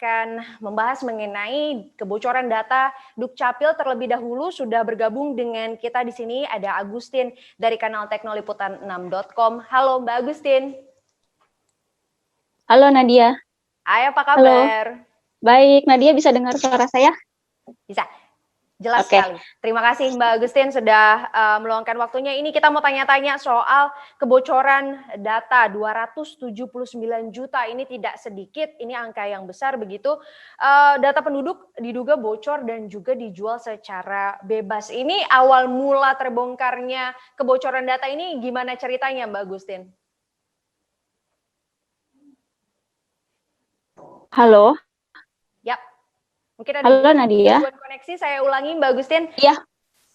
akan membahas mengenai kebocoran data Dukcapil. Terlebih dahulu sudah bergabung dengan kita di sini ada Agustin dari kanal teknoliputan6.com. Halo Mbak Agustin. Halo Nadia. Hai, apa Halo. kabar? Baik, Nadia bisa dengar suara saya? Bisa. Jelas Oke. sekali. Terima kasih Mbak Agustin sudah meluangkan waktunya. Ini kita mau tanya-tanya soal kebocoran data 279 juta. Ini tidak sedikit, ini angka yang besar begitu. Data penduduk diduga bocor dan juga dijual secara bebas. Ini awal mula terbongkarnya kebocoran data ini gimana ceritanya Mbak Agustin? Halo. Yap. Mungkin ada Halo Nadia. gangguan koneksi, saya ulangi Mbak Agustin. Iya.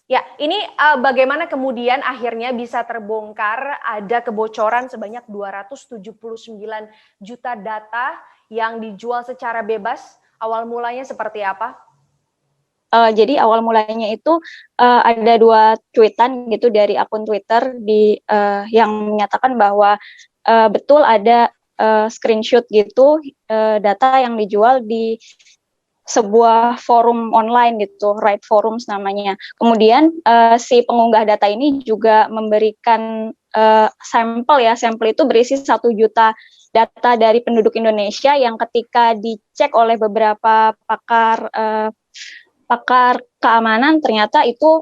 Ya, ini bagaimana kemudian akhirnya bisa terbongkar ada kebocoran sebanyak 279 juta data yang dijual secara bebas? Awal mulanya seperti apa? Jadi awal mulanya itu ada 2 tweetan gitu dari akun Twitter yang menyatakan bahwa betul ada screenshot gitu data yang dijual di sebuah forum online gitu, Right Forums namanya. Kemudian si pengunggah data ini juga memberikan sampel itu berisi 1 juta data dari penduduk Indonesia yang ketika dicek oleh beberapa pakar keamanan ternyata itu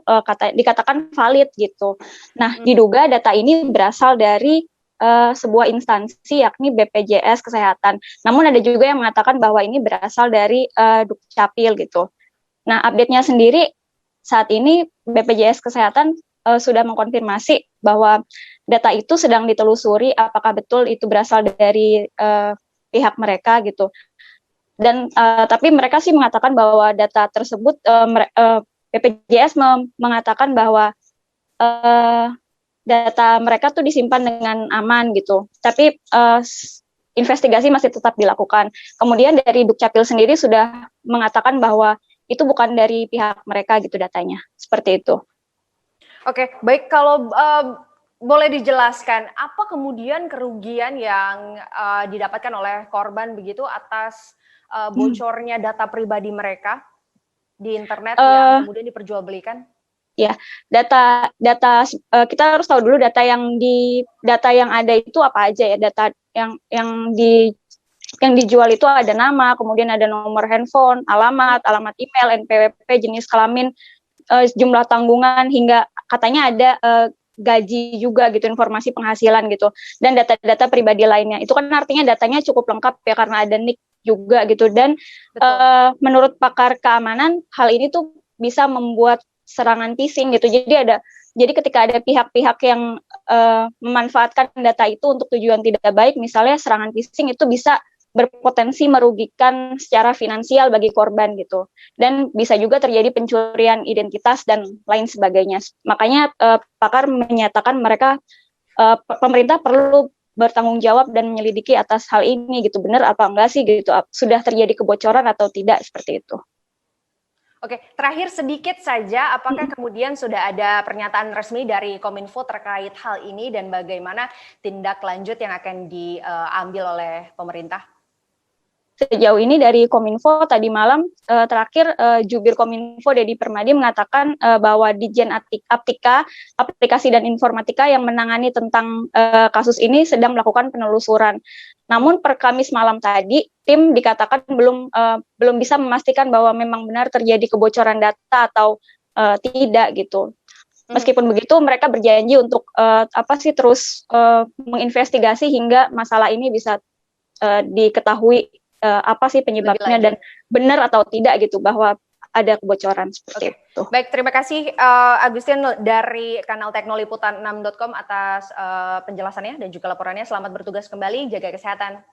dikatakan valid gitu. Nah, diduga data ini berasal dari sebuah instansi yakni BPJS Kesehatan. Namun ada juga yang mengatakan bahwa ini berasal dari Dukcapil gitu. Nah, update-nya sendiri saat ini BPJS Kesehatan sudah mengkonfirmasi bahwa data itu sedang ditelusuri apakah betul itu berasal dari pihak mereka gitu. Dan tapi mereka sih mengatakan bahwa data tersebut BPJS mengatakan bahwa data mereka tuh disimpan dengan aman gitu. Tapi investigasi masih tetap dilakukan. Kemudian dari Dukcapil sendiri sudah mengatakan bahwa itu bukan dari pihak mereka gitu datanya. Seperti itu. Oke, baik, kalau boleh dijelaskan apa kemudian kerugian yang didapatkan oleh korban begitu atas bocornya data pribadi mereka di internet yang kemudian diperjualbelikan? Ya, data kita harus tahu dulu data yang ada itu apa aja ya. Data yang dijual itu ada nama, kemudian ada nomor handphone, alamat email, NPWP, jenis kelamin, jumlah tanggungan, hingga katanya ada gaji juga gitu, informasi penghasilan gitu, dan data-data pribadi lainnya. Itu kan artinya datanya cukup lengkap ya karena ada NIK juga gitu. Dan menurut pakar keamanan hal ini tuh bisa membuat serangan phishing gitu. Jadi ketika ada pihak-pihak yang memanfaatkan data itu untuk tujuan tidak baik, misalnya serangan phishing itu bisa berpotensi merugikan secara finansial bagi korban gitu. Dan bisa juga terjadi pencurian identitas dan lain sebagainya. Makanya pakar menyatakan pemerintah perlu bertanggung jawab dan menyelidiki atas hal ini gitu. Benar apa enggak sih gitu, sudah terjadi kebocoran atau tidak, seperti itu. Oke, terakhir sedikit saja, apakah kemudian sudah ada pernyataan resmi dari Kominfo terkait hal ini dan bagaimana tindak lanjut yang akan diambil oleh pemerintah? Sejauh ini dari Kominfo tadi malam terakhir Jubir Kominfo Dedi Permadi mengatakan bahwa Ditjen Aptika, Aplikasi dan Informatika yang menangani tentang kasus ini sedang melakukan penelusuran. Namun per Kamis malam tadi tim dikatakan belum bisa memastikan bahwa memang benar terjadi kebocoran data atau tidak gitu. Meskipun begitu mereka berjanji untuk terus menginvestigasi hingga masalah ini bisa diketahui apa sih penyebabnya dan benar atau tidak gitu bahwa ada kebocoran seperti itu. Baik, terima kasih Agustin dari kanal teknoliputan6.com atas penjelasannya dan juga laporannya. Selamat bertugas kembali, jaga kesehatan.